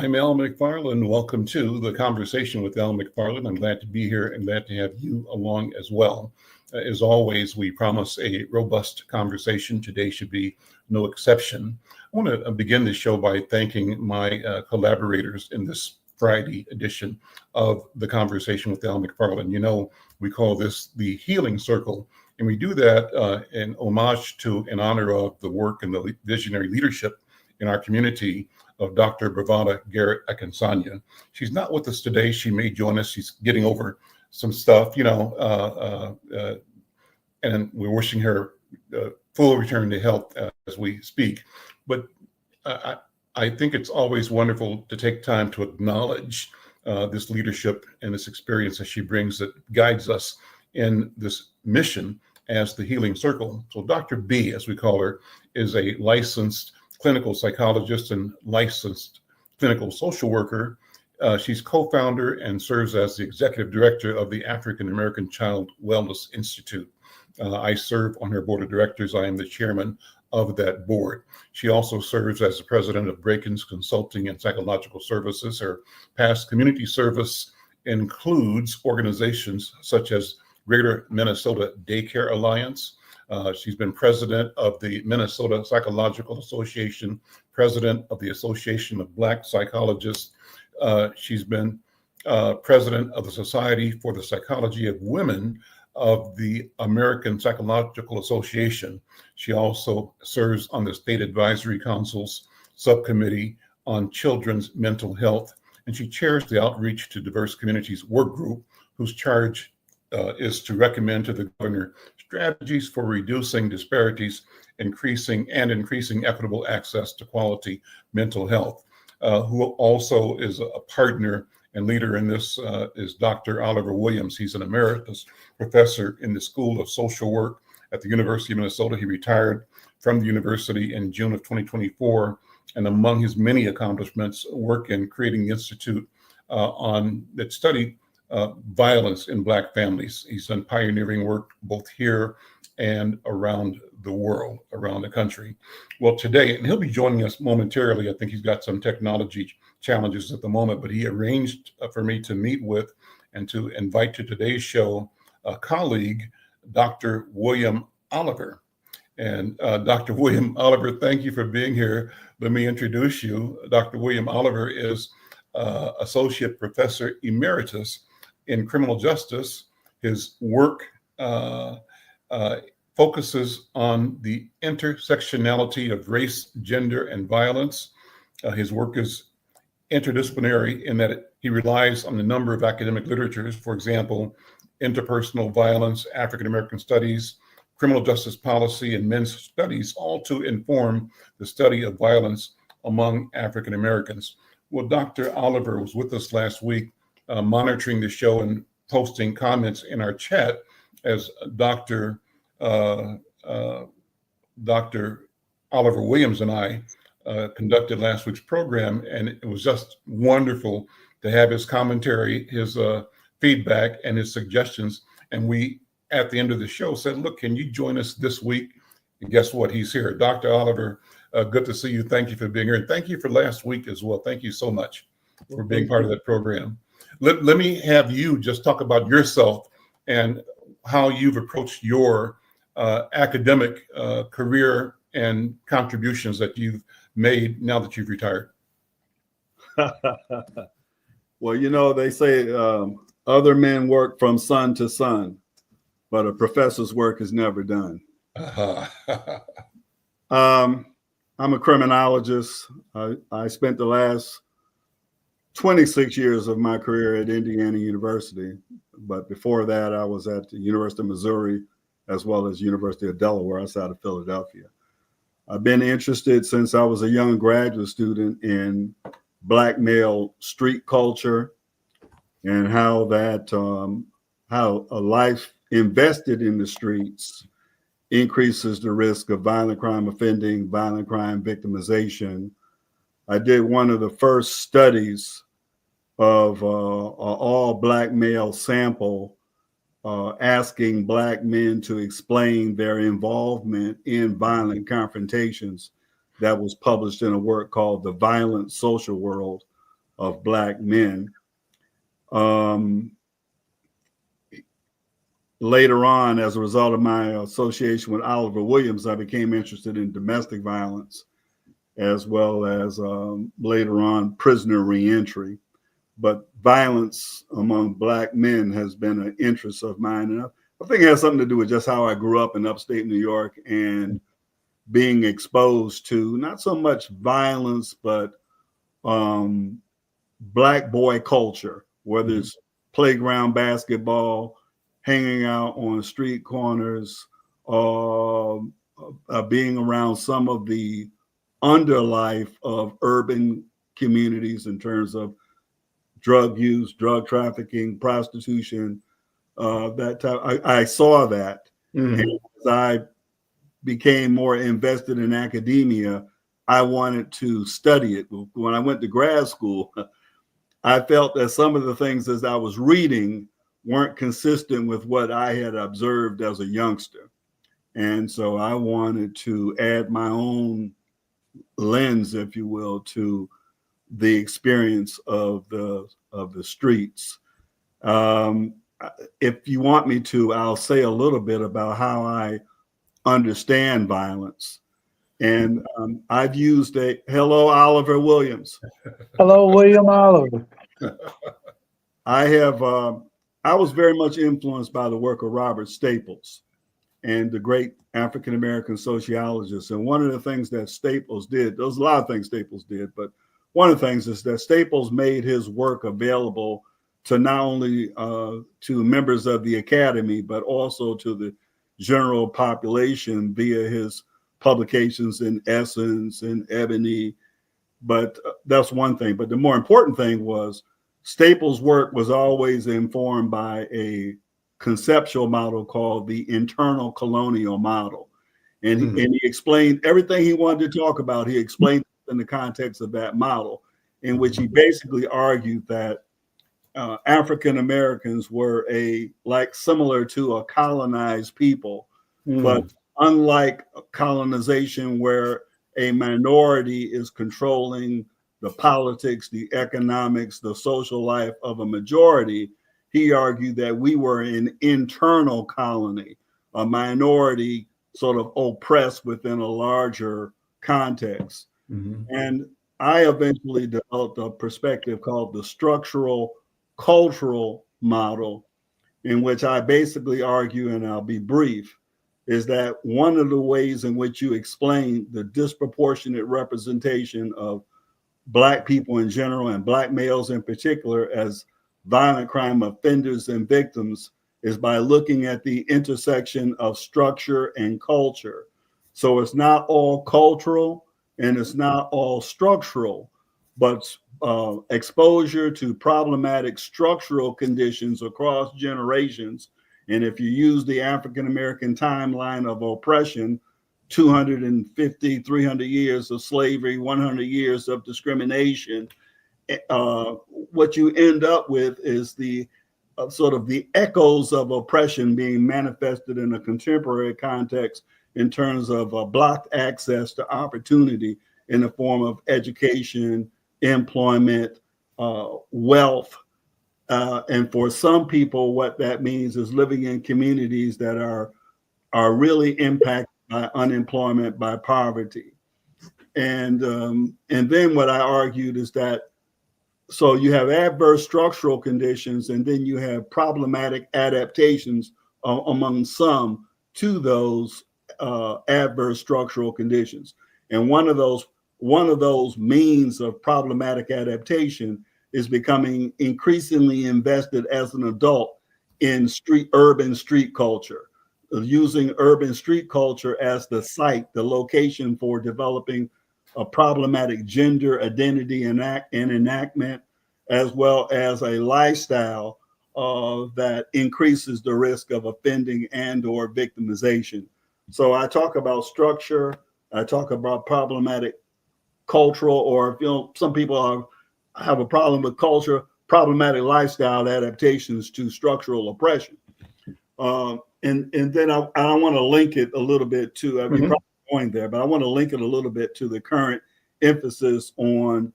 I'm Al McFarlane. Welcome to the Conversation with Al McFarlane. I'm glad to be here and glad to have you along as well. As always, we promise a robust conversation. Today should be no exception. I want to begin the show by thanking my collaborators in this Friday edition of the Conversation with Al McFarlane. You know, we call this the Healing Circle, and we do that in homage to, in honor of the work and the visionary leadership in our community of Dr. BraVada Garrett-Akinsanya. She's not with us today. She may join us. She's getting over some stuff, and we're wishing her full return to health as we speak. But I think it's always wonderful to take time to acknowledge this leadership and this experience that she brings that guides us in this mission as the Healing Circle. So Dr. B, as we call her, is a licensed clinical psychologist and licensed clinical social worker. She's co-founder and serves as the executive director of the African American Child Wellness Institute. I serve on her board of directors. I am the chairman of that board. She also serves as the president of Breakins Consulting and Psychological Services. Her past community service includes organizations such as Greater Minnesota Daycare Alliance. She's been president of the Minnesota Psychological Association, president of the Association of Black Psychologists. She's been president of the Society for the Psychology of Women of the American Psychological Association. She also serves on the State Advisory Council's subcommittee on children's mental health, and she chairs the Outreach to Diverse Communities work group, whose charge is to recommend to the governor strategies for reducing disparities, increasing equitable access to quality mental health. Who also is a partner and leader in this is Dr. Oliver Williams. He's an emeritus professor in the School of Social Work at the University of Minnesota. He retired from the university in June of 2024, and among his many accomplishments, work in creating the institute that studied violence in Black families. He's done pioneering work both here and around the world, around the country. Well, today, and he'll be joining us momentarily. I think he's got some technology challenges at the moment, but he arranged for me to meet with and to invite to today's show a colleague, Dr. William Oliver. And Dr. William Oliver, thank you for being here. Let me introduce you. Dr. William Oliver is Associate Professor Emeritus in Criminal Justice. His work focuses on the intersectionality of race, gender, and violence. His work is interdisciplinary in that he relies on a number of academic literatures, for example, interpersonal violence, African American studies, criminal justice policy, and men's studies, all to inform the study of violence among African Americans. Well, Dr. Oliver was with us last week, monitoring the show and posting comments in our chat as Dr. Oliver Williams and I conducted last week's program, and it was just wonderful to have his commentary, his feedback, and his suggestions. And we, at the end of the show, said, look, can you join us this week? And guess what? He's here. Dr. Oliver, good to see you. Thank you for being here. And thank you for last week as well. Thank you so much for being part of that program. Let me have you just talk about yourself and how you've approached your academic career and contributions that you've made now that you've retired. Well, you know, they say other men work from sun to sun, but a professor's work is never done. I'm a criminologist. I spent the last 26 years of my career at Indiana University. But before that, I was at the University of Missouri, as well as University of Delaware outside of Philadelphia. I've been interested since I was a young graduate student in Black male street culture and how that, how a life invested in the streets increases the risk of violent crime offending, violent crime victimization. I did one of the first studies of all Black male sample, asking Black men to explain their involvement in violent confrontations, that was published in a work called The Violent Social World, of Black men. Later on, as a result of my association with Oliver Williams, I became interested in domestic violence, as well as later on prisoner reentry. But violence among Black men has been an interest of mine. And I think it has something to do with just how I grew up in upstate New York and being exposed to not so much violence, but Black boy culture, whether it's playground basketball, hanging out on street corners, being around some of the underlife of urban communities in terms of drug use, drug trafficking, prostitution, that type. I saw that. And as I became more invested in academia, I wanted to study it. When I went to grad school, I felt that some of the things as I was reading weren't consistent with what I had observed as a youngster. And so I wanted to add my own lens, if you will, to the experience of the streets. If you want me to, I'll say a little bit about how I understand violence. And I've used hello, Oliver Williams. Hello, William Oliver. I was very much influenced by the work of Robert Staples and the great African-American sociologist. And one of the things that Staples did, there's a lot of things Staples did, but one of the things is that Staples made his work available to not only to members of the academy, but also to the general population via his publications in Essence and Ebony. But that's one thing. But the more important thing was Staples' work was always informed by a conceptual model called the internal colonial model. And he explained everything he wanted to talk about. He explained it in the context of that model, in which he basically argued that African Americans were similar to a colonized people, but unlike colonization where a minority is controlling the politics, the economics, the social life of a majority, he argued that we were an internal colony, a minority sort of oppressed within a larger context. And I eventually developed a perspective called the structural cultural model, in which I basically argue, and I'll be brief, is that one of the ways in which you explain the disproportionate representation of Black people in general and Black males in particular as violent crime offenders and victims is by looking at the intersection of structure and culture. So it's not all cultural and it's not all structural, but exposure to problematic structural conditions across generations. And if you use the African-American timeline of oppression, 250, 300 years of slavery, 100 years of discrimination, what you end up with is the sort of the echoes of oppression being manifested in a contemporary context in terms of blocked access to opportunity in the form of education, employment, wealth. And for some people, what that means is living in communities that are really impacted by unemployment, by poverty. And then what I argued is that, so you have adverse structural conditions, and then you have problematic adaptations among some to those adverse structural conditions. And one of those means of problematic adaptation is becoming increasingly invested as an adult in urban street culture, using urban street culture as the site, the location for developing a problematic gender identity and enactment, as well as a lifestyle that increases the risk of offending and or victimization. So I talk about structure, I talk about problematic cultural, or some people have a problem with culture, problematic lifestyle adaptations to structural oppression. And then I want to link it a little bit to, you're probably going there, but I want to link it a little bit to the current emphasis on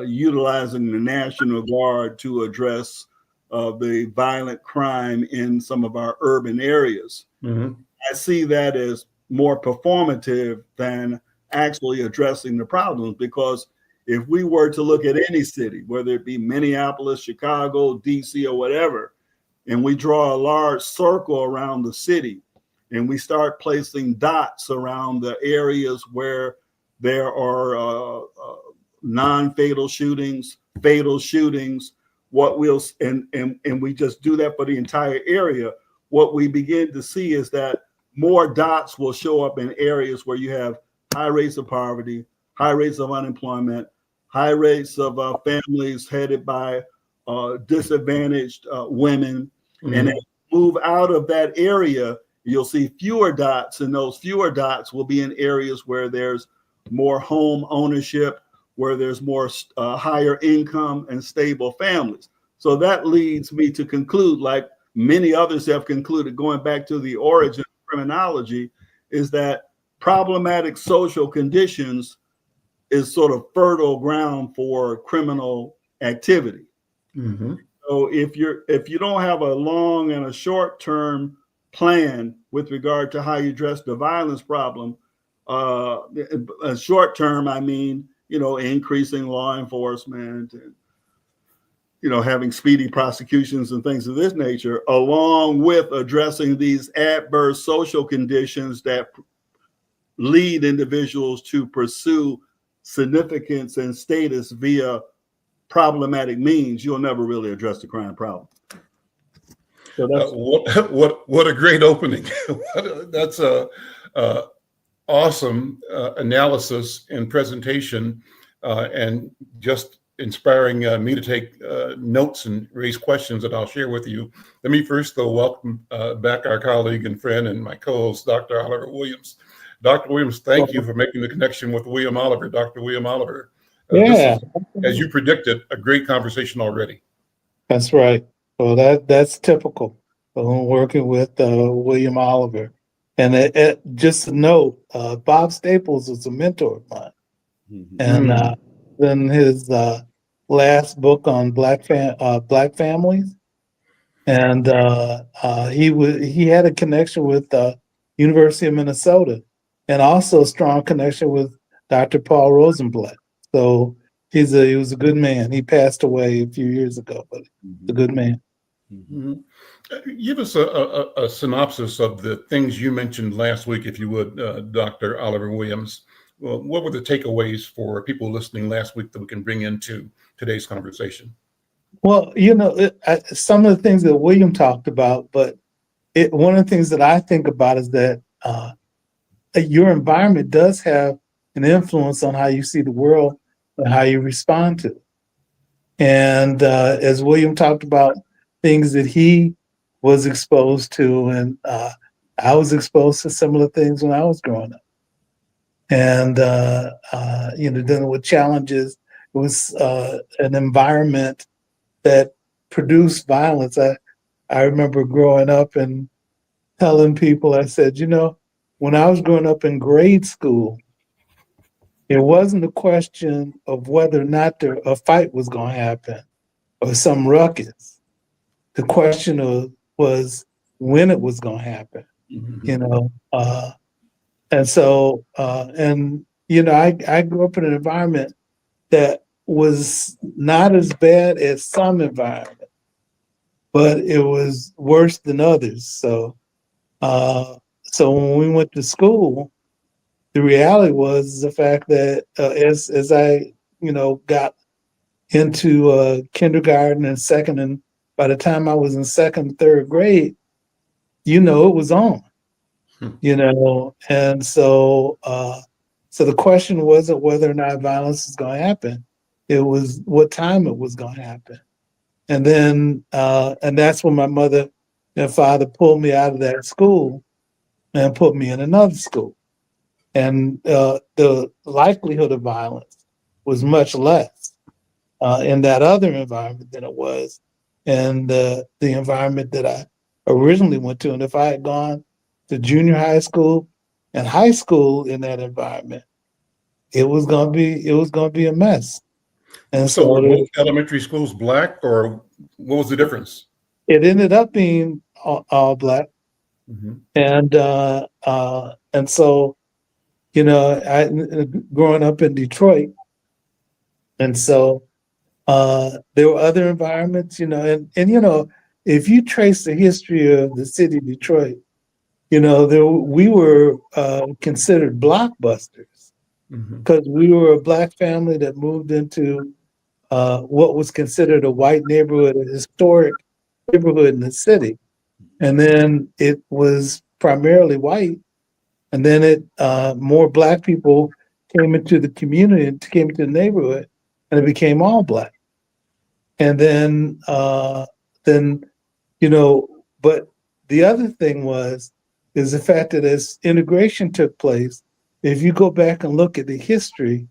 utilizing the National Guard to address the violent crime in some of our urban areas. Mm-hmm. I see that as more performative than actually addressing the problems, because if we were to look at any city, whether it be Minneapolis, Chicago, DC, or whatever, and we draw a large circle around the city and we start placing dots around the areas where there are non-fatal shootings, fatal shootings, and we just do that for the entire area, what we begin to see is that more dots will show up in areas where you have high rates of poverty, high rates of unemployment, high rates of families headed by disadvantaged women. Mm-hmm. And as you move out of that area, you'll see fewer dots, and those fewer dots will be in areas where there's more home ownership, where there's more higher income and stable families. So that leads me to conclude, like many others have concluded, going back to the origin of criminology, is that problematic social conditions is sort of fertile ground for criminal activity. Mm-hmm. So if you don't have a long and a short-term plan with regard to how you address the violence problem, a short term, I mean, increasing law enforcement and, having speedy prosecutions and things of this nature, along with addressing these adverse social conditions that lead individuals to pursue significance and status via problematic means, you'll never really address the crime problem. So that's what a great opening. That's a awesome analysis and presentation, and just inspiring me to take notes and raise questions that I'll share with you. Let me first, though, welcome back our colleague and friend and my co-host, Dr. Oliver Williams. Dr. Williams, thank you for making the connection with William Oliver. Dr. William Oliver, this is, as you predicted, a great conversation already. That's right. Well, that's typical when working with William Oliver. And just to note, Bob Staples was a mentor of mine. Mm-hmm. And then his last book on Black families, and he had a connection with University of Minnesota, and also a strong connection with Dr. Paul Rosenblatt. So he was a good man. He passed away a few years ago, but a good man. Mm-hmm. Give us a synopsis of the things you mentioned last week, if you would, Dr. Oliver Williams. Well, what were the takeaways for people listening last week that we can bring into today's conversation? Well, some of the things that William talked about, but one of the things that I think about is that your environment does have an influence on how you see the world and how you respond to it. And as William talked about things that he was exposed to, and I was exposed to similar things when I was growing up. And, dealing with challenges, it was an environment that produced violence. I remember growing up and telling people, I said, when I was growing up in grade school, it wasn't a question of whether or not a fight was going to happen or some ruckus. The question was when it was going to happen, and so, I grew up in an environment that was not as bad as some environments, but it was worse than others. So when we went to school, the reality was the fact that as I, got into kindergarten and second, and by the time I was in second, third grade, it was on. And so the question wasn't whether or not violence is going to happen. It was what time it was going to happen. And then, and that's when my mother and father pulled me out of that school and put me in another school. And the likelihood of violence was much less in that other environment than it was in the environment that I originally went to. And if I had gone to junior high school and high school in that environment, it was going to be a mess. And So were so both elementary schools black, or what was the difference? it ended up being all black. Mm-hmm. And so, you know, I growing up in Detroit, and so there were other environments, you know, and you know, if you trace the history of the city of Detroit, you know, we were considered blockbusters Mm-hmm. because we were a black family that moved into what was considered a white neighborhood, a historic neighborhood in the city. And then it was primarily white. And then more black people came into the community, came into the neighborhood, and it became all black. And then, you know, but the other thing is the fact that as integration took place, if you go back and look at the history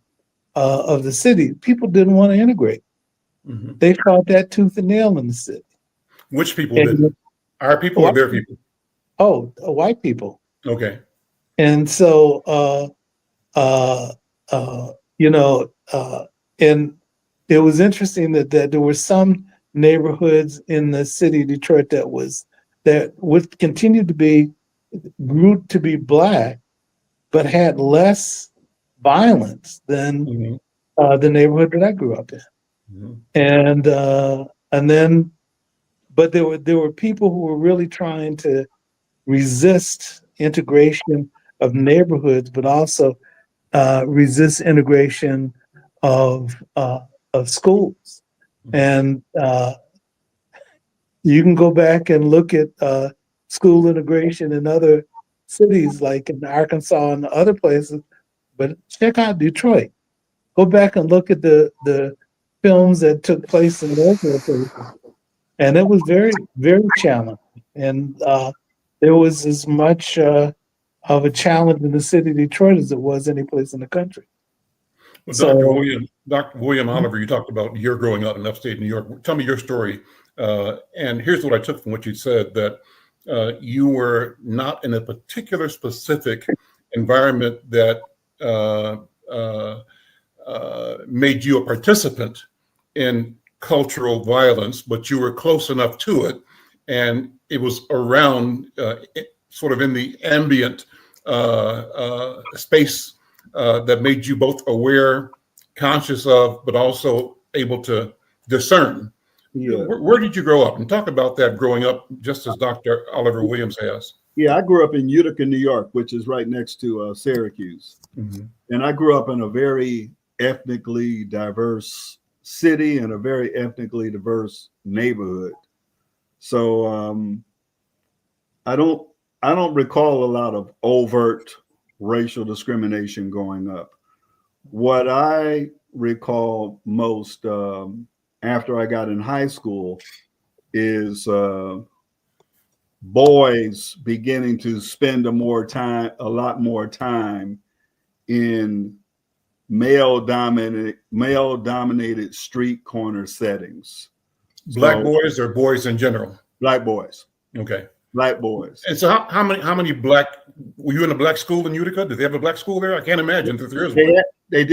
of the city, people didn't want to integrate. Mm-hmm. They fought that tooth and nail in the city. Which people And didn't? Our people or their people? White people. Okay. And so, you know, and it was interesting that there were some neighborhoods in the city of Detroit that would continue to be grew to be black, but had less violence than Mm-hmm. the neighborhood that I grew up in. Mm-hmm. And then, but there were people who were really trying to resist integration of neighborhoods, but also resist integration of schools. And you can go back and look at school integration in other cities, like in Arkansas and other places. But check out Detroit. Go back and look at the films that took place in those locations, and it was very, very challenging. And there was as much of a challenge in the city of Detroit as it was any place in the country. Well, So, Dr. William Oliver, you talked about your growing up in upstate New York. Tell me your story. And here's what I took from what you said, that you were not in a particular specific environment that made you a participant in cultural violence, but you were close enough to it, and it was around, sort of in the ambient space that made you both aware, conscious of, but also able to discern. Yeah. Where did you grow up? And talk about that growing up, just as Dr. Oliver Williams has. Yeah, I grew up in Utica, New York, which is right next to Syracuse. Mm-hmm. And I grew up in a very ethnically diverse city and a very ethnically diverse neighborhood. So I don't recall a lot of overt racial discrimination growing up. What I recall most after I got in high school is boys beginning to spend a lot more time in male dominated street corner settings. Black boys or boys in general? Black boys. Okay. Black boys. And so how many black, were you in a black school in Utica? Did they have a black school there? I can't imagine that there is one. They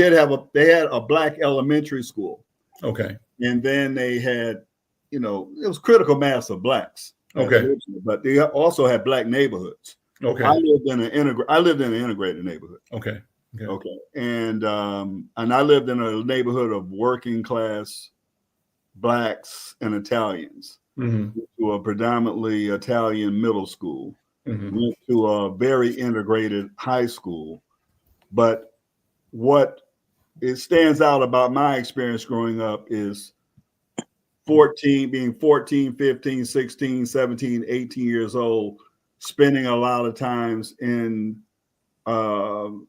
had a black elementary school. Okay. And then they had, you know, it was critical mass of blacks. Okay. But they also had black neighborhoods. Okay. I lived in an integrated neighborhood. Okay. Okay. And I lived in a neighborhood of working class blacks and Italians. Mm-hmm. To a predominantly Italian middle school. Mm-hmm. Went to a very integrated high school. But what it stands out about my experience growing up is 14, 15, 16, 17, 18 years old, spending a lot of times in the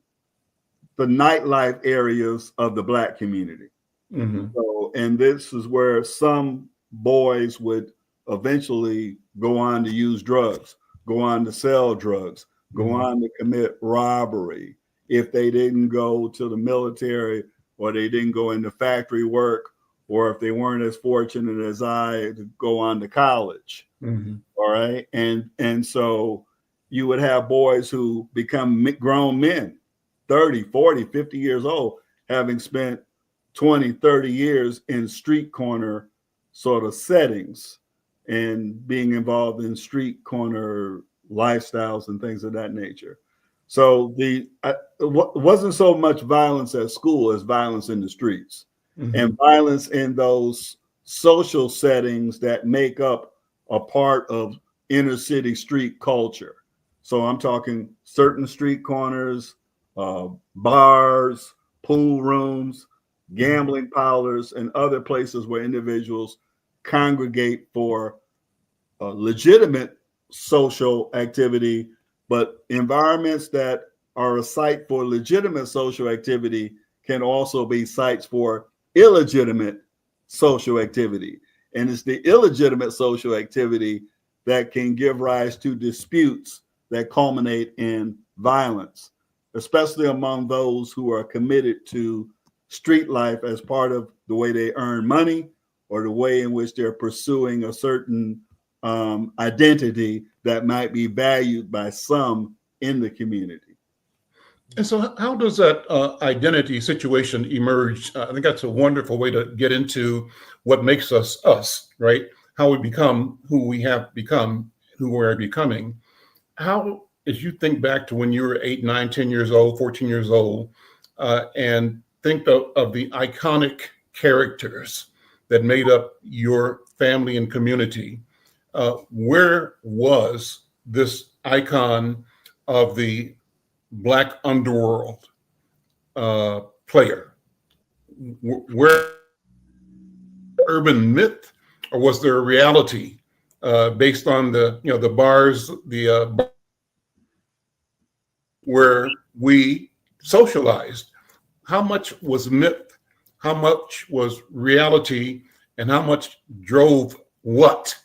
nightlife areas of the black community. Mm-hmm. So, and this is where some boys would eventually go on to use drugs, go on to sell drugs, go on to commit robbery if they didn't go to the military or they didn't go into factory work, or if they weren't as fortunate as I to go on to college. Mm-hmm. All right. And so you would have boys who become grown men, 30, 40, 50 years old, having spent 20, 30 years in street corner sort of settings and being involved in street corner lifestyles and things of that nature. So it wasn't so much violence at school as violence in the streets, and violence in those social settings that make up a part of inner city street culture. So I'm talking certain street corners, bars, pool rooms, gambling parlors, and other places where individuals congregate for legitimate social activity, but environments that are a site for legitimate social activity can also be sites for illegitimate social activity. And it's the illegitimate social activity that can give rise to disputes that culminate in violence, especially among those who are committed to street life as part of the way they earn money or the way in which they're pursuing a certain identity that might be valued by some in the community. And so how does that identity situation emerge? I think that's a wonderful way to get into what makes us us, right? How we become who we have become, who we're becoming. How, as you think back to when you were 8, 9, 10 years old, 14 years old, and think of the iconic characters that made up your family and community, where was this icon of the Black underworld player? Where urban myth, or was there a reality based on the bars, where we socialized? How much was myth? How much was reality? And how much drove what?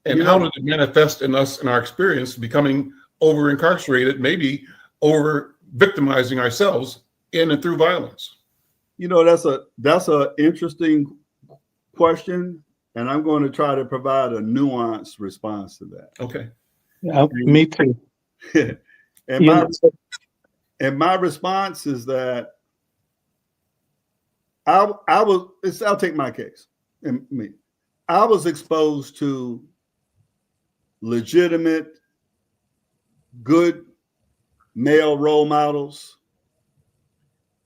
And how did it manifest in us in our experience becoming over incarcerated, maybe over victimizing ourselves in and through violence? That's a interesting question, and I'm going to try to provide a nuanced response to that. Okay. Me too. And my response is that I'll take my case and me. I was exposed to legitimate, good male role models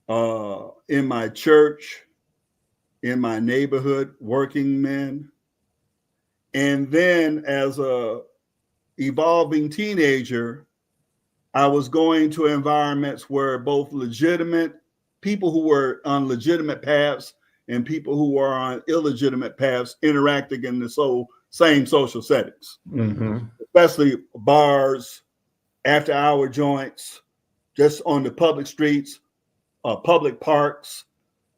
in my church, in my neighborhood, working men. And then as a evolving teenager, I was going to environments where both legitimate people who were on legitimate paths and people who were on illegitimate paths interacting in the same social settings, especially bars, after-hour joints, just on the public streets, public parks.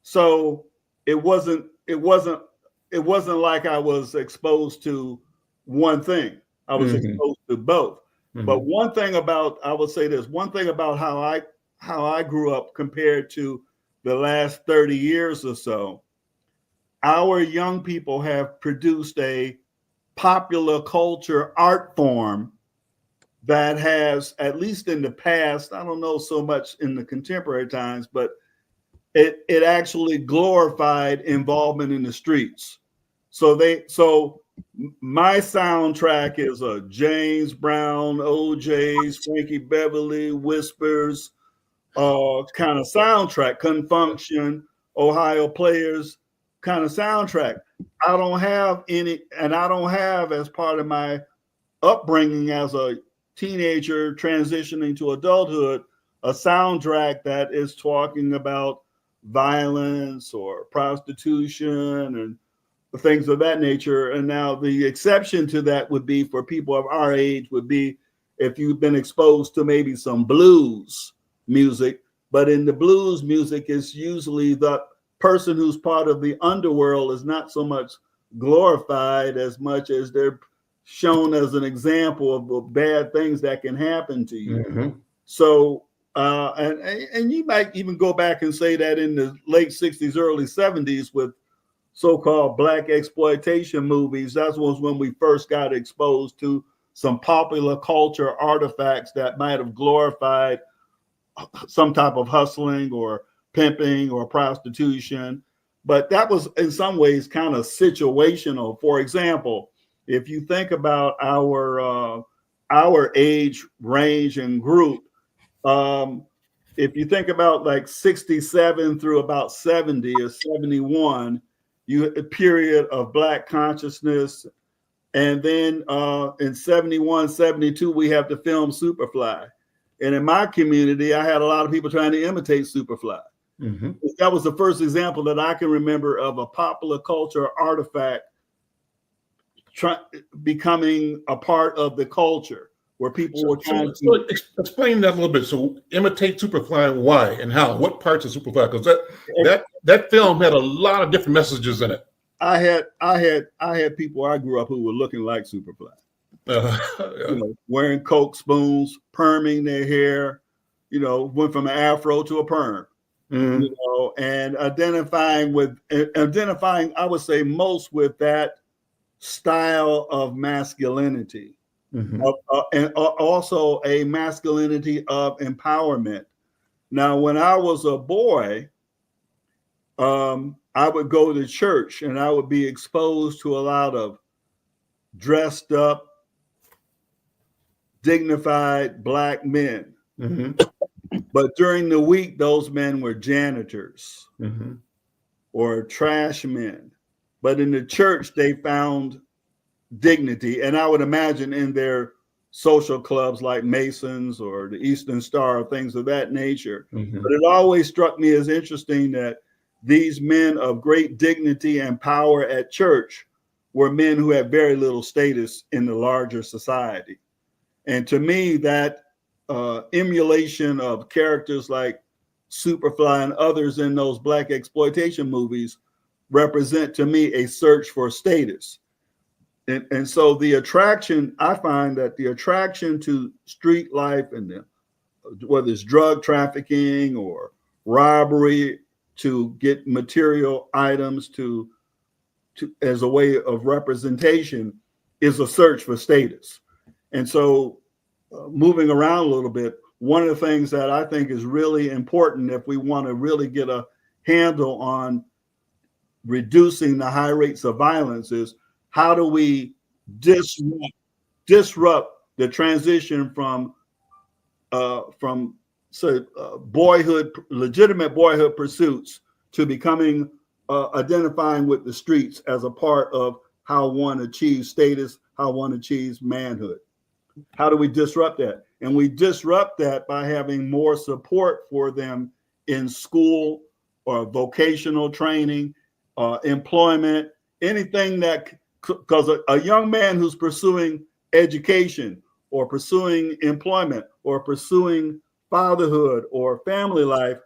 So it wasn't like I was exposed to one thing. I was exposed to both. But one thing about how I grew up compared to the last 30 years or so, our young people have produced a popular culture art form that has, at least in the past, I don't know so much in the contemporary times, but it actually glorified involvement in the streets. So my soundtrack is a James Brown, OJ's, Frankie Beverly, Whispers kind of soundtrack, Confronting, Ohio Players kind of soundtrack. I don't have any, and I don't have, as part of my upbringing as a teenager transitioning to adulthood, a soundtrack that is talking about violence or prostitution and things of that nature. And now the exception to that would be for people of our age would be if you've been exposed to maybe some blues music, but in the blues music, it's usually the person who's part of the underworld is not so much glorified as much as they're shown as an example of bad things that can happen to you. So, and you might even go back and say that in the late 60s, early 70s with so-called Black exploitation movies, that was when we first got exposed to some popular culture artifacts that might have glorified some type of hustling or pimping or prostitution. but that was in some ways kind of situational. For example, if you think about our age range and group, if you think about like 67 through about 70 or 71, a period of Black consciousness. And then in 71, 72, we have the film Superfly. And in my community, I had a lot of people trying to imitate Superfly. Mm-hmm. That was the first example that I can remember of a popular culture artifact becoming a part of the culture where people were trying to explain that a little bit. So imitate Superfly, why and how? What parts of Superfly? Because that film had a lot of different messages in it. I had people I grew up who were looking like Superfly. Wearing Coke spoons, perming their hair, went from an afro to a perm. Mm-hmm. And identifying, I would say, most with that style of masculinity, mm-hmm. And also a masculinity of empowerment. Now, when I was a boy, I would go to church and I would be exposed to a lot of dressed up, dignified Black men. Mm-hmm. But during the week, those men were janitors, mm-hmm. or trash men. But in the church, they found dignity. And I would imagine in their social clubs like Masons or the Eastern Star, things of that nature. Mm-hmm. But it always struck me as interesting that these men of great dignity and power at church were men who had very little status in the larger society. And to me, that emulation of characters like Superfly and others in those Black exploitation movies represent to me a search for status. And so I find that the attraction to street life and whether it's drug trafficking or robbery to get material items to as a way of representation is a search for status. And so moving around a little bit, one of the things that I think is really important if we want to really get a handle on reducing the high rates of violence is how do we disrupt the transition from legitimate boyhood pursuits to becoming identifying with the streets as a part of how one achieves status, how one achieves manhood. How do we disrupt that? And we disrupt that by having more support for them in school or vocational training, employment, anything that, because a young man who's pursuing education or pursuing employment or pursuing fatherhood or family life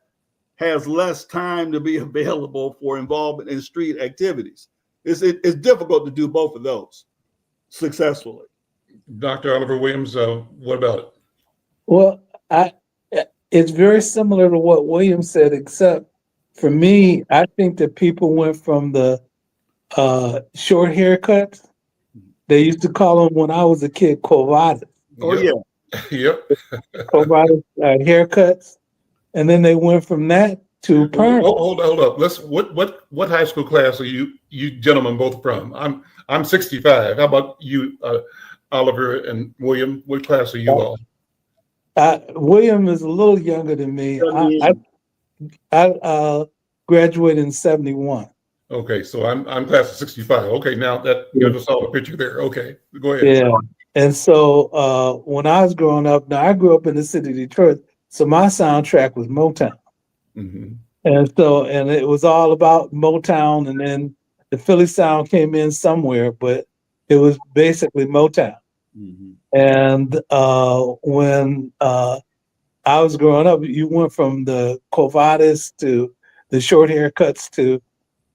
has less time to be available for involvement in street activities. It's difficult to do both of those successfully. Dr. Oliver Williams, what about it? Well, it's very similar to what Williams said, except for me, I think that people went from the short haircuts. They used to call them when I was a kid, covadas. Oh, yeah. Yep. Covadas haircuts. And then they went from that to perm. Hold up. What high school class are you gentlemen both from? I'm 65. How about you, Oliver and William? What class are you all? William is a little younger than me. I graduated in 71. Okay, so I'm class of 65. Okay, now that gives us all a picture there. Okay, go ahead. Yeah, and so when I was growing up, now I grew up in the city of Detroit, so my soundtrack was Motown. Mm-hmm. And it was all about Motown, and then the Philly sound came in somewhere, but it was basically Motown. Mm-hmm. And when I was growing up, you went from the covadas to the short haircuts to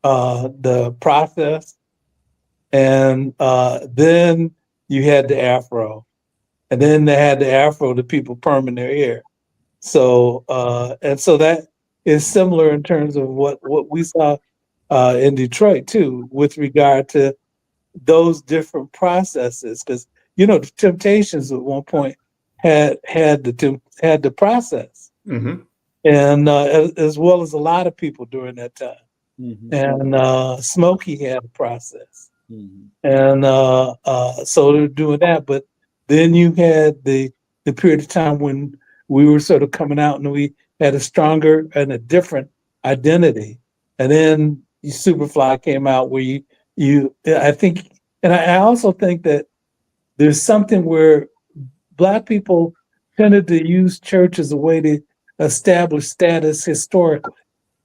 the process, and then you had the afro, and then they had the afro to people perming their hair. So and so that is similar in terms of what we saw in Detroit too, with regard to those different processes, because the Temptations at one point had the process, mm-hmm. and as well as a lot of people during that time. and Smokey had a process. Mm-hmm. And so they're doing that. But then you had the period of time when we were sort of coming out and we had a stronger and a different identity. And then Superfly came out where I think, and I also think that there's something where Black people tended to use church as a way to establish status historically.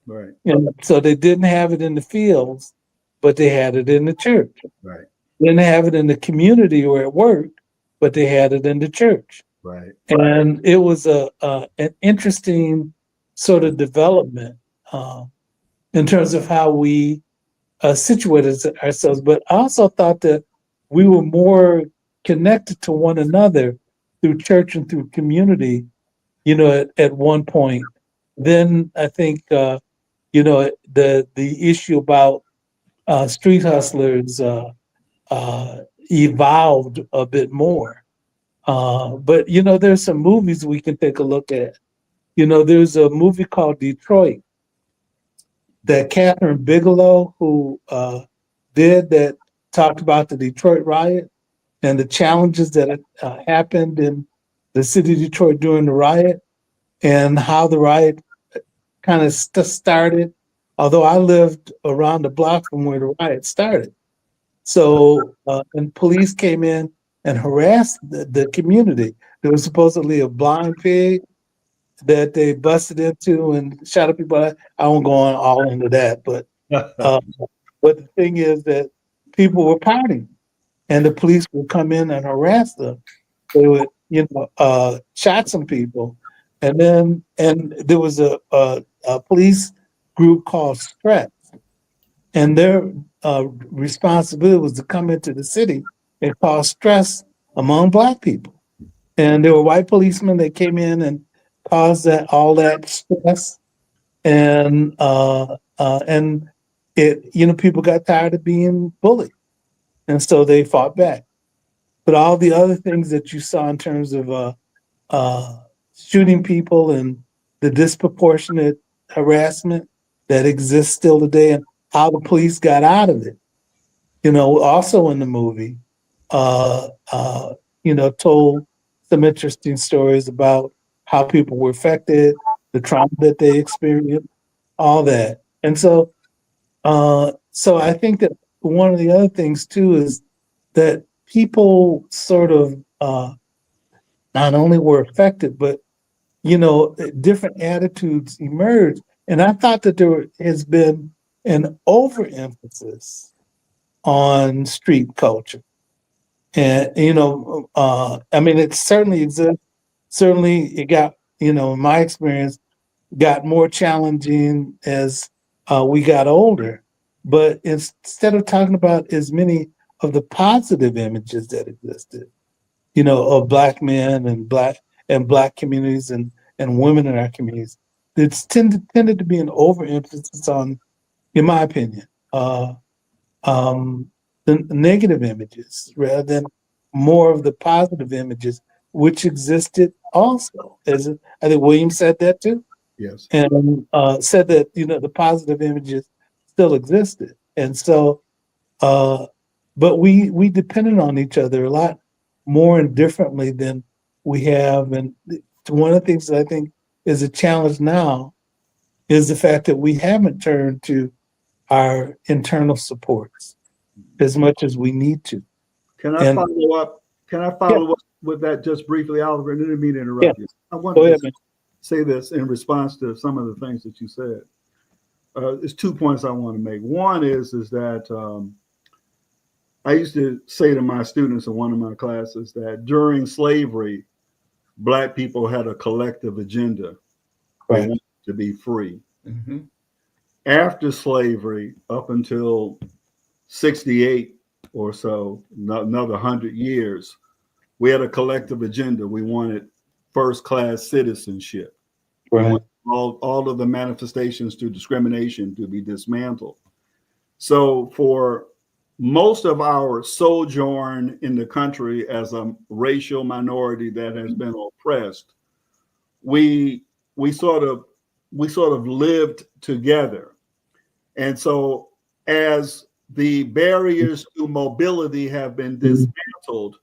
Right. And so they didn't have it in the fields, but they had it in the church. Right. Didn't have it in the community or at work, but they had it in the church. Right. And it was an interesting sort of development in terms of how we situated ourselves. But I also thought that we were more connected to one another through church and through community, at one point. Then I think, the issue about street hustlers evolved a bit more. But there's some movies we can take a look at. There's a movie called Detroit that Catherine Bigelow, who did, that talked about the Detroit riot and the challenges that happened in the city of Detroit during the riot, and how the riot kind of started. Although I lived around the block from where the riot started. So, and police came in and harassed the community. There was supposedly a blind pig that they busted into and shot at people. I won't go on all into that, but the thing is that people were partying, and the police would come in and harass them. They would, shot some people, and there was a police group called Stress, and their responsibility was to come into the city and cause stress among Black people. And there were white policemen that came in and caused all that stress, and people got tired of being bullied, and so they fought back. But all the other things that you saw in terms of shooting people and the disproportionate harassment that exists still today, and how the police got out of it, also in the movie, told some interesting stories about how people were affected, the trauma that they experienced, all that. And so I think that one of the other things too is that people sort of not only were affected, but different attitudes emerged. And I thought that there has been an overemphasis on street culture. And, it certainly exists. Certainly it got, in my experience, got more challenging as we got older. But instead of talking about as many of the positive images that existed, of Black men and Black communities and women in our communities, it's tended to be an overemphasis on, in my opinion, the negative images rather than more of the positive images, which existed also. As I think William said that too. Yes. And said that the positive images still existed, and so, but we depended on each other a lot more and differently than we have. And one of the things that I think is a challenge now is the fact that we haven't turned to our internal supports as much as we need to. Can I follow up? Can I follow up with that just briefly, Oliver? I didn't mean to interrupt you. I want to say this in response to some of the things that you said. There's 2 points I want to make. One is that I used to say to my students in one of my classes that during slavery, Black people had a collective agenda. They wanted to be free. Mm-hmm. After slavery, up until 68 or so, another 100 years, we had a collective agenda. We wanted first-class citizenship. Right. We wanted all of the manifestations to discrimination to be dismantled. So for most of our sojourn in the country as a racial minority that has been oppressed, we sort of lived together. And so as the barriers to mobility have been dismantled,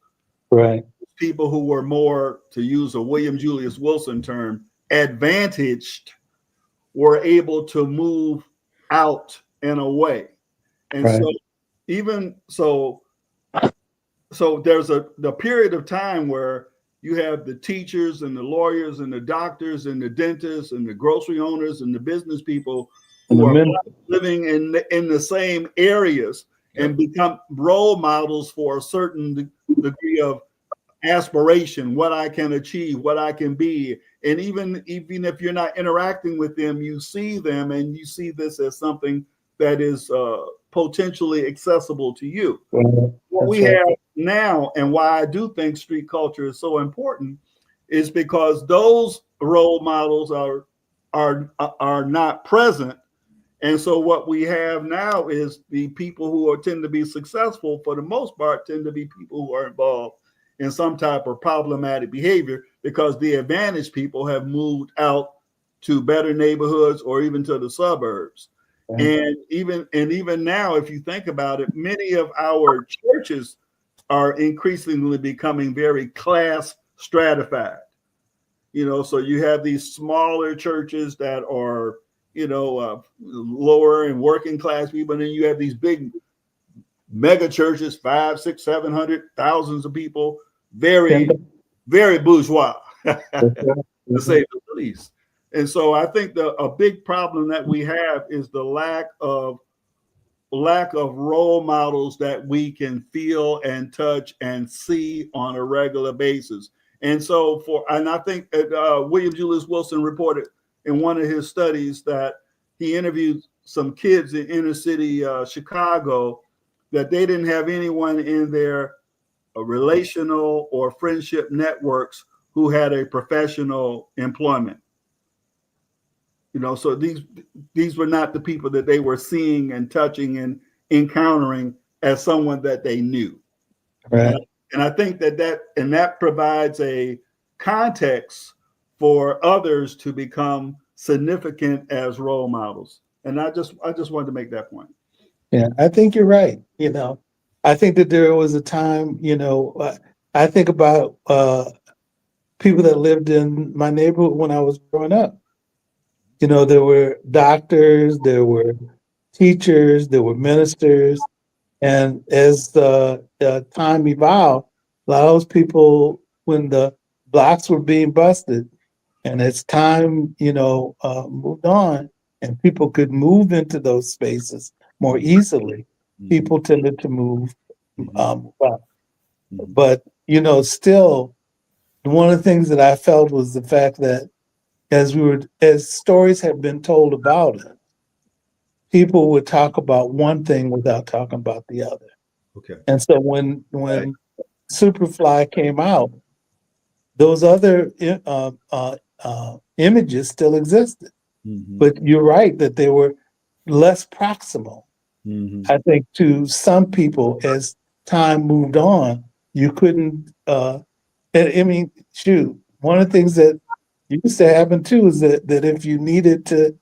right, people who were more, to use a William Julius Wilson term, advantaged, were able to move out and away. And right. so even so there's the period of time where you have the teachers and the lawyers and the doctors and the dentists and the grocery owners and the business people who are living in the same areas and become role models for a certain degree of aspiration, what I can achieve, what I can be. And even if you're not interacting with them, you see them and you see this as something that is potentially accessible to you. What we have now, and why I do think street culture is so important, is because those role models are not present. And so what we have now is the people who tend to be successful, for the most part, tend to be people who are involved in some type of problematic behavior, because the advantaged people have moved out to better neighborhoods or even to the suburbs. And even now, if you think about it, many of our churches are increasingly becoming very class stratified. So you have these smaller churches that are, lower and working class people, and then you have these big mega churches, 500, 600, 700, thousands of people, very, very bourgeois, to say the least. And so I think a big problem that we have is the lack of role models that we can feel and touch and see on a regular basis. And so I think William Julius Wilson reported in one of his studies that he interviewed some kids in inner city Chicago, that they didn't have anyone in their relational or friendship networks who had a professional employment. So these were not the people that they were seeing and touching and encountering as someone that they knew. Right. And I think that provides a context for others to become significant as role models. And I just wanted to make that point. Yeah, I think you're right. I think that there was a time, I think about people that lived in my neighborhood when I was growing up. There were doctors, there were teachers, there were ministers. And as the time evolved, a lot of those people, when the blocks were being busted, and as time, moved on, and people could move into those spaces more easily, people tended to move up. But, still, one of the things that I felt was the fact that as stories have been told about it, people would talk about one thing without talking about the other. Okay. And so when Superfly came out, those other images still existed. But you're right that they were less proximal. I think to some people, as time moved on, you couldn't. One of the things that used to happen too is that if you needed to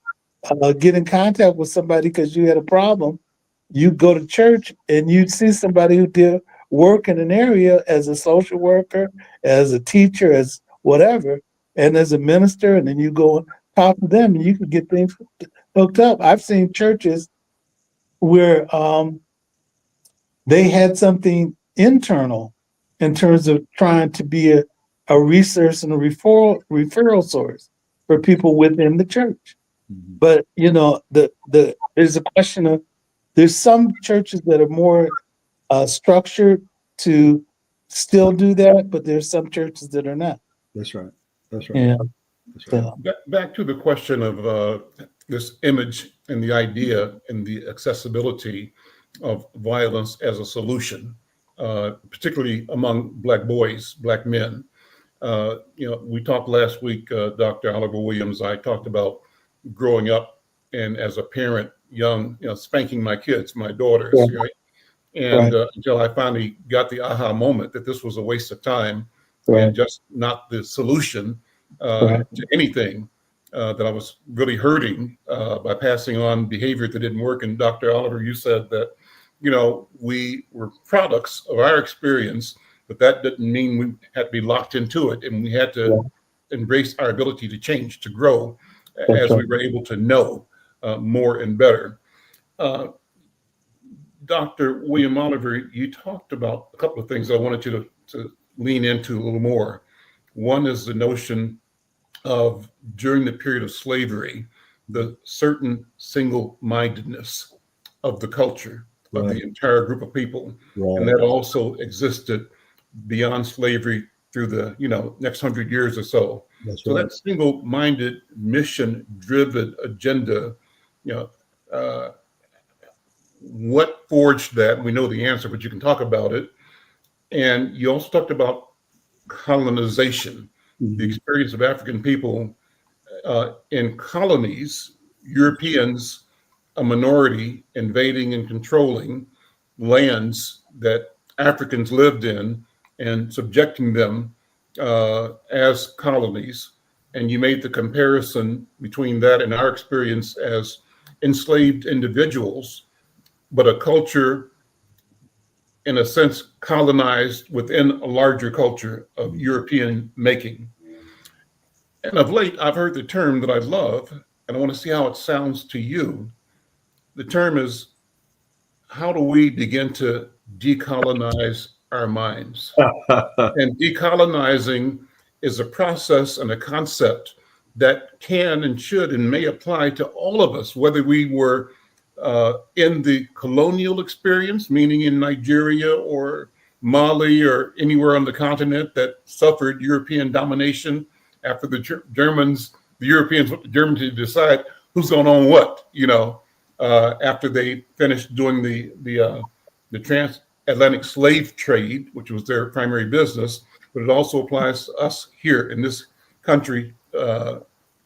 get in contact with somebody because you had a problem, you go to church and you'd see somebody who did work in an area as a social worker, as a teacher, as whatever, and as a minister, and then you go and talk to them and you could get things hooked up. I've seen churches where they had something internal in terms of trying to be a resource and a referral source for people within the church. But there's a question of, there's some churches that are more structured to still do that, but there's some churches that are not. That's right. Yeah. That's right. Back to the question of this image and the idea and the accessibility of violence as a solution, particularly among Black boys, Black men. We talked last week, Dr. Oliver Williams, I talked about growing up and as a parent, young, spanking my kids, my daughters, right? And until I finally got the aha moment that this was a waste of time and just not the solution to anything. that I was really hurting by passing on behavior that didn't work. And Dr. Oliver, you said that, we were products of our experience, but that didn't mean we had to be locked into it. And we had to embrace our ability to change, to grow as we were able to know more and better. Dr. William Oliver, you talked about a couple of things I wanted you to lean into a little more. One is the notion of, during the period of slavery, the certain single-mindedness of the culture, of the entire group of people. And that also existed beyond slavery through the next 100 years or so. So that single-minded, mission-driven agenda, what forged that? We know the answer, but you can talk about it. And you also talked about colonization, the experience of African people in colonies, Europeans, a minority, invading and controlling lands that Africans lived in and subjecting them as colonies. And you made the comparison between that and our experience as enslaved individuals, but a culture, in a sense, colonized within a larger culture of European making. And of late, I've heard the term that I love, and I want to see how it sounds to you. The term is, how do we begin to decolonize our minds? And decolonizing is a process and a concept that can and should and may apply to all of us, whether we were in the colonial experience, meaning in Nigeria or Mali or anywhere on the continent that suffered European domination after the Germans, the Europeans went to Germany to decide who's going to own what, after they finished doing the transatlantic slave trade, which was their primary business. But it also applies to us here in this country,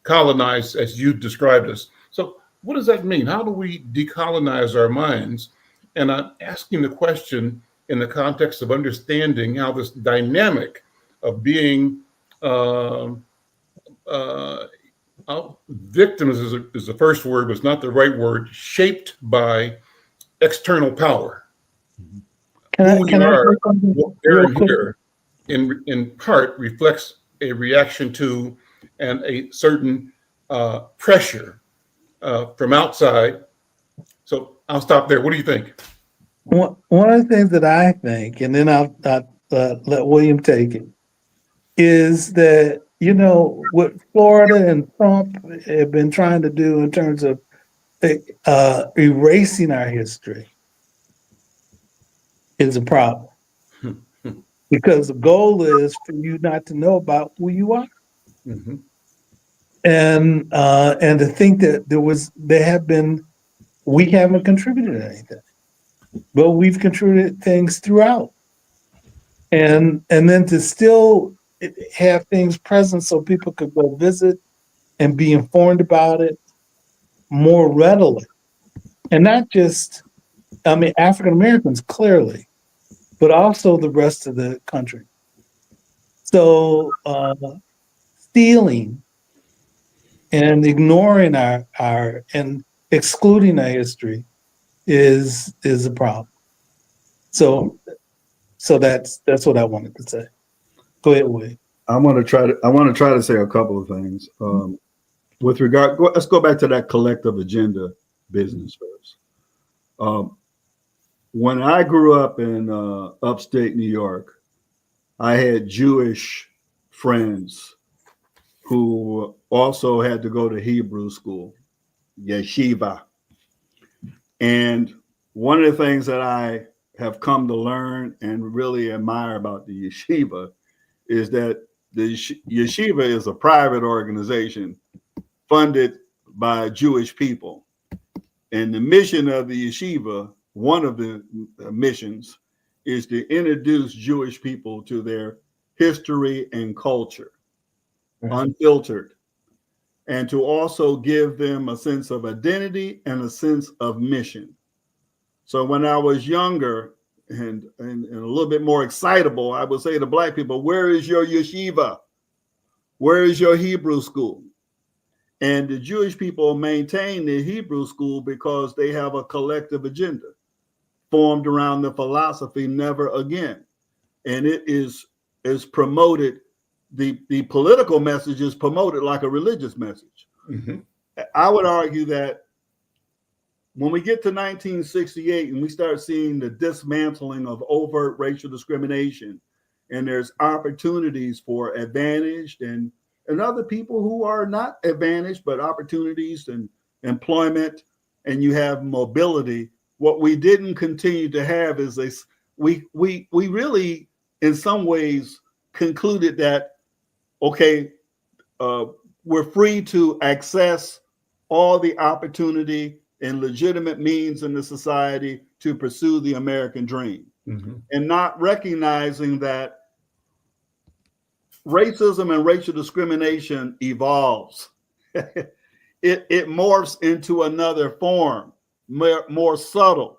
colonized as you described us. So what does that mean? How do we decolonize our minds? And I'm asking the question in the context of understanding how this dynamic of being victims is the first word, but it's not the right word, shaped by external power. Who we are, what we're here, in part reflects a reaction to and a certain pressure from outside. So I'll stop there. What do you think? One of the things that I think, and then I'll let William take it, is that, what Florida and Trump have been trying to do in terms of erasing our history is a problem. Because the goal is for you not to know about who you are. Mm-hmm. And to think that we haven't contributed anything, but we've contributed things throughout. And then to still have things present so people could go visit and be informed about it more readily. And not just, African Americans clearly, but also the rest of the country. So stealing and ignoring our and excluding our history is a problem. So that's what I wanted to say. Go ahead, William. I want to try to say a couple of things. With regard, let's go back to that collective agenda business first. When I grew up in upstate New York, I had Jewish friends who also had to go to Hebrew school, yeshiva. And one of the things that I have come to learn and really admire about the yeshiva is that the yeshiva is a private organization funded by Jewish people. And the mission of the yeshiva, one of the missions, is to introduce Jewish people to their history and culture, unfiltered, and to also give them a sense of identity and a sense of mission. So when I was younger and a little bit more excitable, I would say to Black people, where is your yeshiva? Where is your Hebrew school? And the Jewish people maintain the Hebrew school because they have a collective agenda formed around the philosophy never again. And it is promoted, the political message is promoted like a religious message. Mm-hmm. I would argue that when we get to 1968 and we start seeing the dismantling of overt racial discrimination, and there's opportunities for advantaged and other people who are not advantaged, but opportunities and employment, and you have mobility. What we didn't continue to have is we really, in some ways, concluded that, okay, we're free to access all the opportunity and legitimate means in the society to pursue the American dream, mm-hmm. and not recognizing that racism and racial discrimination evolves. it morphs into another form, more subtle.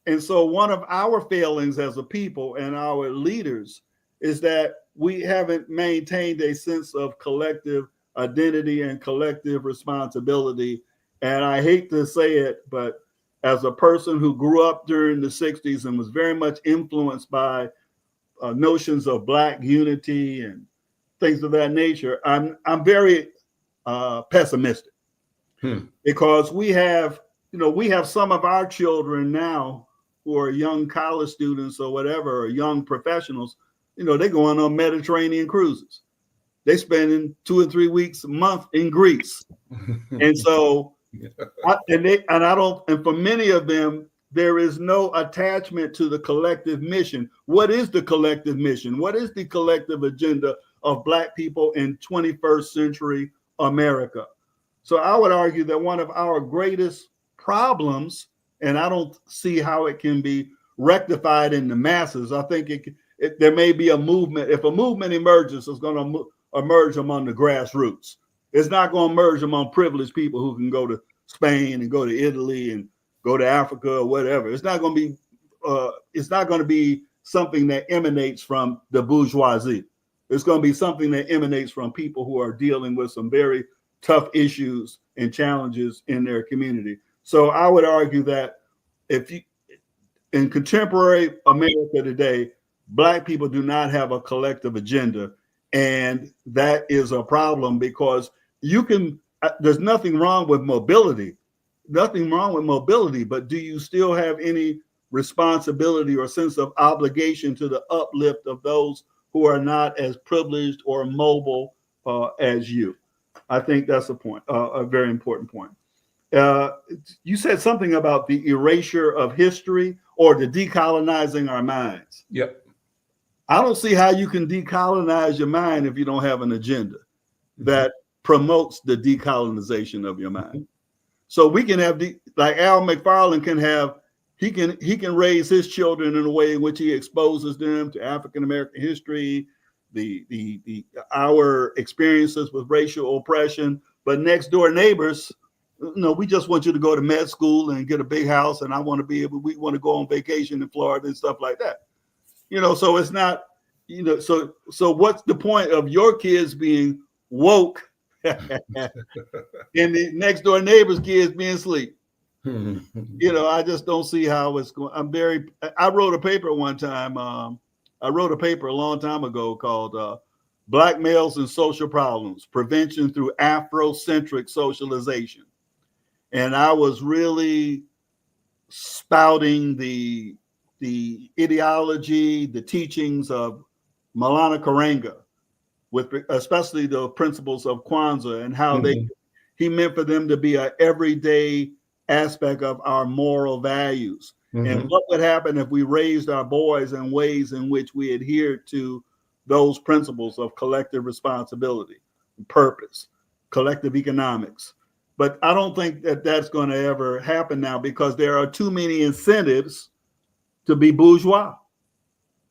And so one of our failings as a people and our leaders is that we haven't maintained a sense of collective identity and collective responsibility. And I hate to say it, but as a person who grew up during the 60s and was very much influenced by notions of Black unity and things of that nature, I'm very pessimistic, because we have some of our children now who are young college students or whatever, or young professionals. They're going on Mediterranean cruises. They spending 2 or 3 weeks a month in Greece, and so and for many of them, there is no attachment to the collective mission. What is the collective mission? What is the collective agenda of Black people in 21st century America? So I would argue that one of our greatest problems, and I don't see how it can be rectified in the masses. I think there may be a movement. If a movement emerges, it's going to emerge among the grassroots. It's not going to emerge among privileged people who can go to Spain and go to Italy and go to Africa or whatever. It's not going to be something that emanates from the bourgeoisie. It's going to be something that emanates from people who are dealing with some very tough issues and challenges in their community. So I would argue that in contemporary America today, Black people do not have a collective agenda. And that is a problem, because there's nothing wrong with mobility, but do you still have any responsibility or sense of obligation to the uplift of those who are not as privileged or mobile as you? I think that's a point, a very important point. You said something about the erasure of history or the decolonizing our minds. Yep. I don't see how you can decolonize your mind if you don't have an agenda that promotes the decolonization of your mind. So we can have like Al McFarlane can have, he can raise his children in a way in which he exposes them to African American history, our experiences with racial oppression, but next door neighbors, we just want you to go to med school and get a big house, and we want to go on vacation in Florida and stuff like that. So it's not, so what's the point of your kids being woke and the next door neighbor's kids being asleep? I just don't see how it's going. I wrote a paper one time. I wrote a paper a long time ago called Black Males and Social Problems, Prevention Through Afrocentric Socialization. And I was really spouting the ideology, the teachings of Maulana Karenga, with especially the principles of Kwanzaa and how he meant for them to be an everyday aspect of our moral values. And what would happen if we raised our boys in ways in which we adhered to those principles of collective responsibility, purpose, collective economics. But I don't think that that's going to ever happen now, because there are too many incentives to be bourgeois.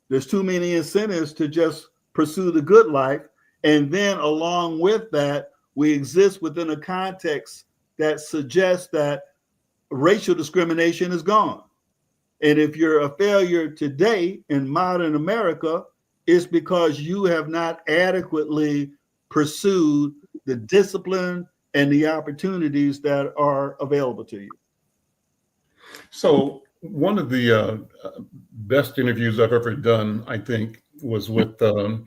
There's too many incentives to just pursue the good life. And then along with that, we exist within a context that suggests that racial discrimination is gone. And if you're a failure today in modern America, it's because you have not adequately pursued the discipline and the opportunities that are available to you. So one of the best interviews I've ever done, I think, was with a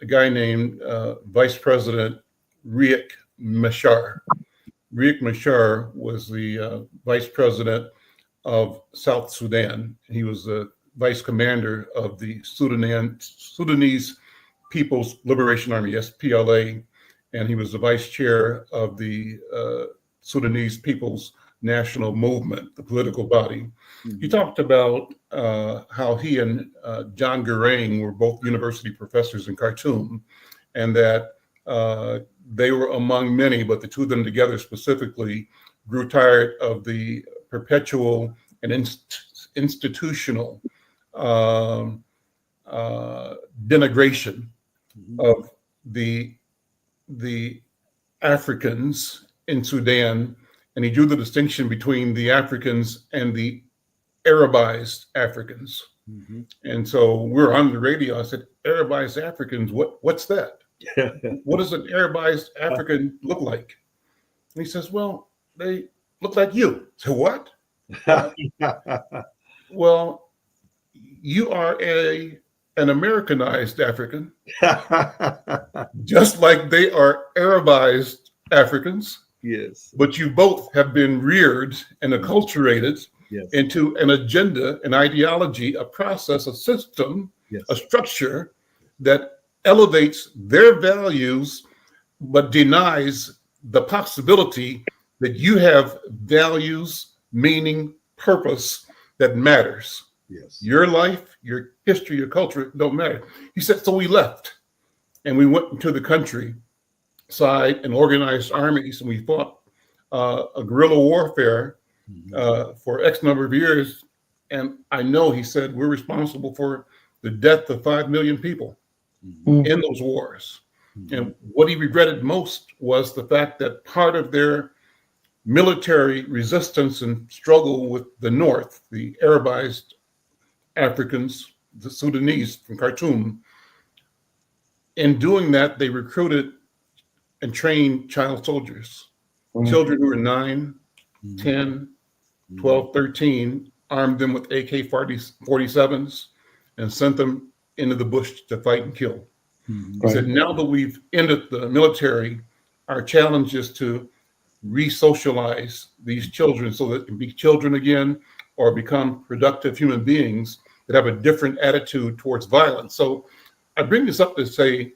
guy named Vice President Riek Machar. Riek Machar was the vice president of South Sudan. He was the vice commander of the Sudanese People's Liberation Army, SPLA, and he was the vice chair of the Sudanese People's National Movement, the political body. Mm-hmm. He talked about how he and John Garang were both university professors in Khartoum, and that they were among many, but the two of them together specifically grew tired of the perpetual and institutional denigration of the Africans in Sudan. And he drew the distinction between the Africans and the Arabized Africans. Mm-hmm. And so we're on the radio. I said, Arabized Africans, what's that? What does an Arabized African look like? And he says, well, they look like you. So what? Well, you are an Americanized African, just like they are Arabized Africans. Yes. But you both have been reared and acculturated into an agenda, an ideology, a process, a system, a structure that elevates their values, but denies the possibility that you have values, meaning, purpose that matters. Yes. Your life, your history, your culture don't matter. He said, so we left and we went into the countryside and organized armies, and we fought a guerrilla warfare for X number of years. And I know, he said, we're responsible for the death of 5 million people in those wars. And what he regretted most was the fact that part of their military resistance and struggle with the North, the Arabized Africans, the Sudanese from Khartoum, in doing that, they recruited and trained child soldiers, children who were 9, 10, 12, 13, armed them with AK-47s and sent them into the bush to fight and kill. He said, now that we've ended the military, our challenge is to re-socialize these children so that they can be children again or become productive human beings that have a different attitude towards violence. So I bring this up to say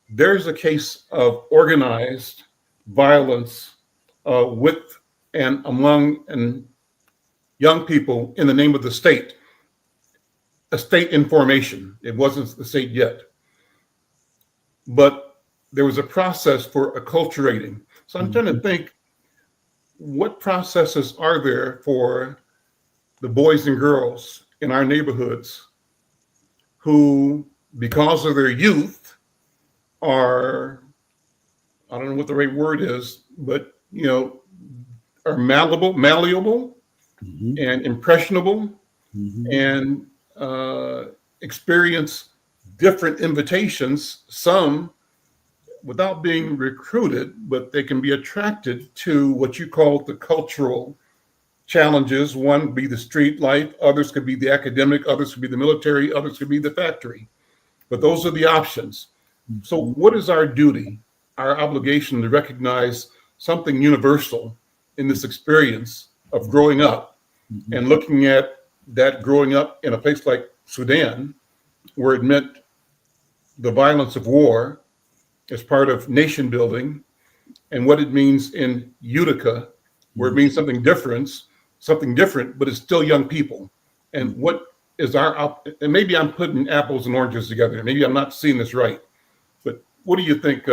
there's a case of organized violence with and among young people in the name of the state, a state in formation. It wasn't the state yet, but there was a process for acculturating. So I'm trying to think, what processes are there for the boys and girls in our neighborhoods who, because of their youth, are, I don't know what the right word is, but, you know, are malleable and impressionable and experience different invitations, some without being recruited, but they can be attracted to what you call the cultural challenges. One would be the street life, others could be the academic, others could be the military, others could be the factory. But those are the options. So what is our duty, our obligation to recognize something universal in this experience of growing up and looking at that growing up in a place like Sudan, where it meant the violence of war as part of nation building, and what it means in Utica, where it means something different, but it's still young people. And what is and maybe I'm putting apples and oranges together. Maybe I'm not seeing this right, but what do you think,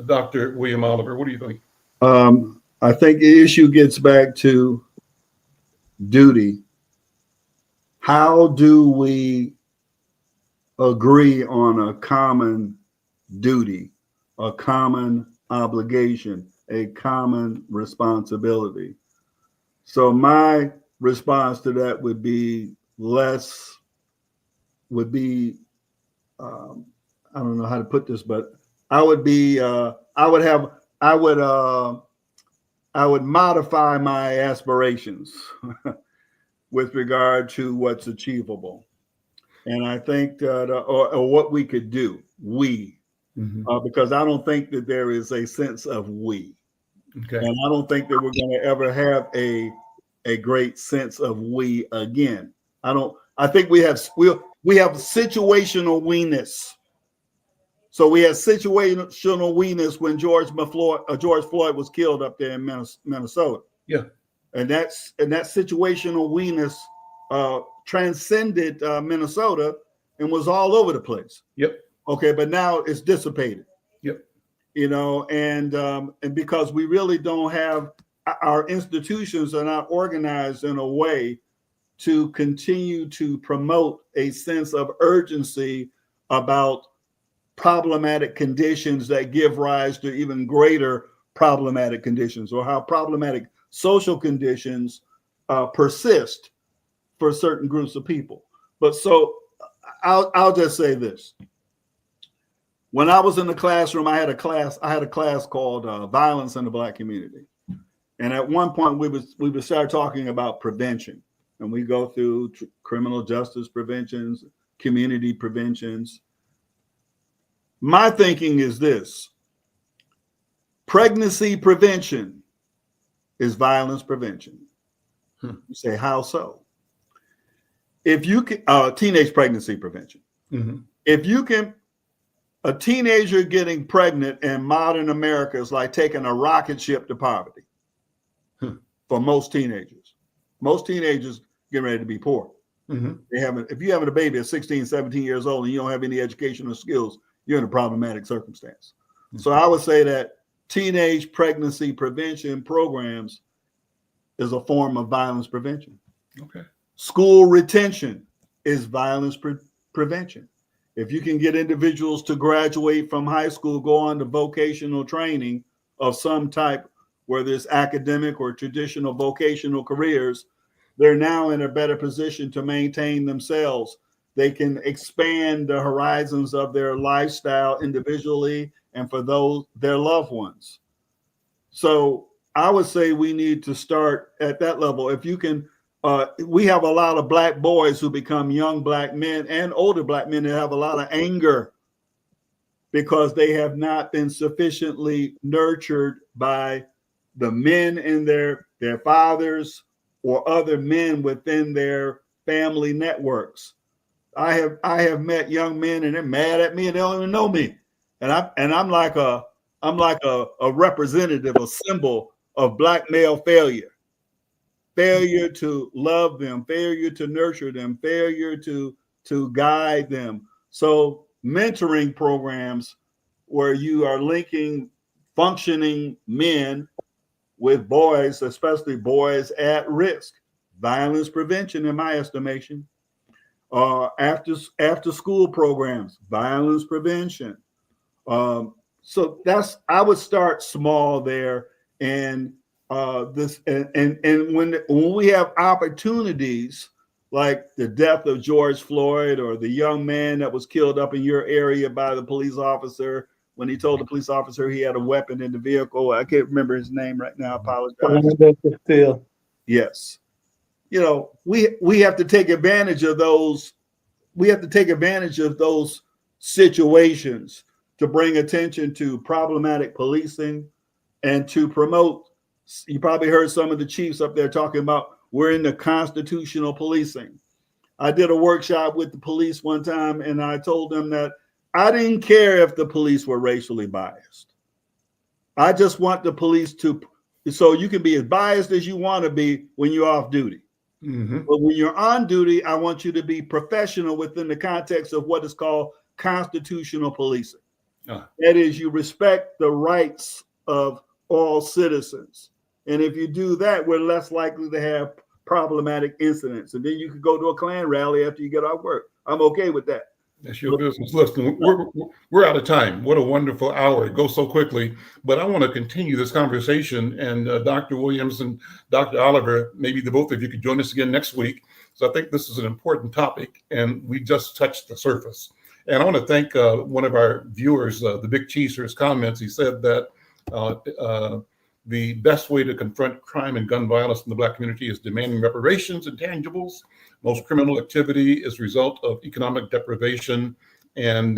Dr. William Oliver? What do you think? I think the issue gets back to duty. How do we agree on a common duty, a common obligation, a common responsibility? So my response to that would be I don't know how to put this, but I would have I would modify my aspirations with regard to what's achievable. And I think or what we could do, because I don't think that there is a sense of we. Okay. And I don't think that we're going to ever have a great sense of we again. I think we have situational we-ness. So we had situational we-ness when George Floyd was killed up there in Minnesota. Yeah. And that situational we-ness transcended Minnesota and was all over the place. Yep. Okay, but now it's dissipated. Yep. And because we really don't have, our institutions are not organized in a way to continue to promote a sense of urgency about problematic conditions that give rise to even greater problematic conditions, or how problematic social conditions persist for certain groups of people. But so I'll just say this. When I was in the classroom, I had a class called Violence in the Black Community. And at one point we would start talking about prevention. And we go through criminal justice preventions, community preventions. My thinking is this: pregnancy prevention is violence prevention. You say, how so? If you can, teenage pregnancy prevention. If you can, a teenager getting pregnant in modern America is like taking a rocket ship to poverty for most teenagers. Most teenagers get ready to be poor. If you're having a baby at 16, 17 years old and you don't have any educational skills, you're in a problematic circumstance. So I would say that teenage pregnancy prevention programs is a form of violence prevention. Okay. School retention is violence prevention. If you can get individuals to graduate from high school, go on to vocational training of some type, whether it's academic or traditional vocational careers, they're now in a better position to maintain themselves. They can expand the horizons of their lifestyle individually and for their loved ones. So I would say we need to start at that level. If you can, we have a lot of Black boys who become young Black men and older Black men that have a lot of anger because they have not been sufficiently nurtured by the men in their fathers or other men within their family networks. I have met young men and they're mad at me and they don't even know me. And I'm like a representative, a symbol of Black male failure. Failure to love them, failure to nurture them, failure to guide them. So mentoring programs where you are linking functioning men with boys, especially boys at risk. Violence prevention, in my estimation. After school programs, violence prevention. So I would start small there, and when we have opportunities like the death of George Floyd or the young man that was killed up in your area by the police officer when he told the police officer he had a weapon in the vehicle. I can't remember his name right now. I apologize. Yes. We have to take advantage of those. We have to take advantage of those situations to bring attention to problematic policing and to promote. You probably heard some of the chiefs up there talking about we're in the constitutional policing. I did a workshop with the police one time, and I told them that I didn't care if the police were racially biased. I just want the police so you can be as biased as you want to be when you're off duty. But when you're on duty, I want you to be professional within the context of what is called constitutional policing. That is, you respect the rights of all citizens. And if you do that, we're less likely to have problematic incidents. And then you could go to a Klan rally after you get off work. I'm okay with that. That's your business. Listen, we're out of time. What a wonderful hour. It goes so quickly. But I want to continue this conversation. And Dr. Williams and Dr. Oliver, maybe the both of you could join us again next week. So I think this is an important topic, and we just touched the surface. And I want to thank one of our viewers, the Big Cheese, for his comments. He said that The best way to confront crime and gun violence in the Black community is demanding reparations and tangibles. Most criminal activity is a result of economic deprivation and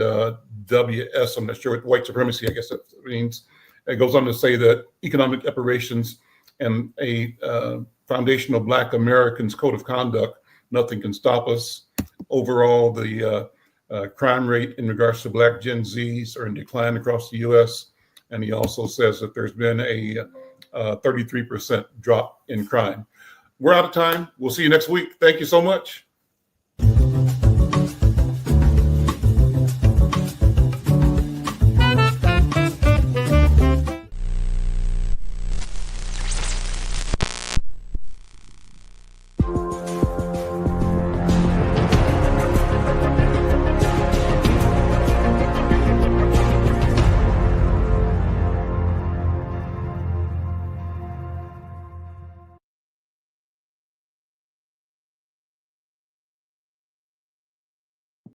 WS, I'm not sure what white supremacy, I guess that means. It goes on to say that economic reparations and a foundational Black Americans code of conduct, nothing can stop us. Overall, the crime rate in regards to Black Gen Zs are in decline across the US. And he also says that there's been a 33% drop in crime. We're out of time. We'll see you next week. Thank you so much.